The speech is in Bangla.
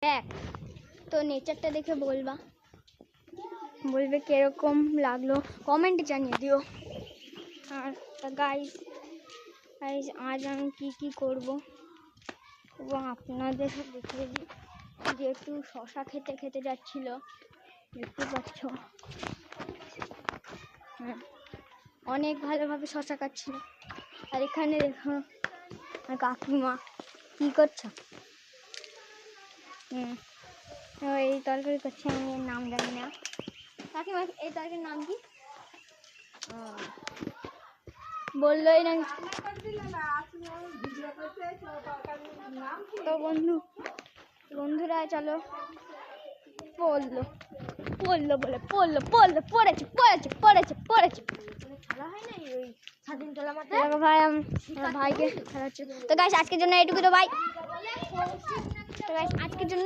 দেখ তো নেচারটা দেখে বলবে কিরকম লাগলো কমেন্টে জানিয়ে দিও। আর গাইস আজ আমি কি করব এবং আপনাদের দেখিয়ে দিই যে একটু শশা খেতে যাচ্ছিল, দেখতে পাচ্ছ। হ্যাঁ, অনেক ভালোভাবে শশা খাচ্ছিল। আর এখানে দেখো কাকিমা কি করছো? এই তরকারি করছে, আমি এর নাম জানি না। কাকিমা এই তরকারির নাম কি বললোই না। তো বন্ধুরা চলো পড়েছে খেলা হয় না ওই স্বাধীন তোলা মাঠে। ভাই ভাইকে খেলাচ্ছে। তো গাইস আজকের জন্য এইটুকু, তো ভাই। তো গাইস আজকের জন্য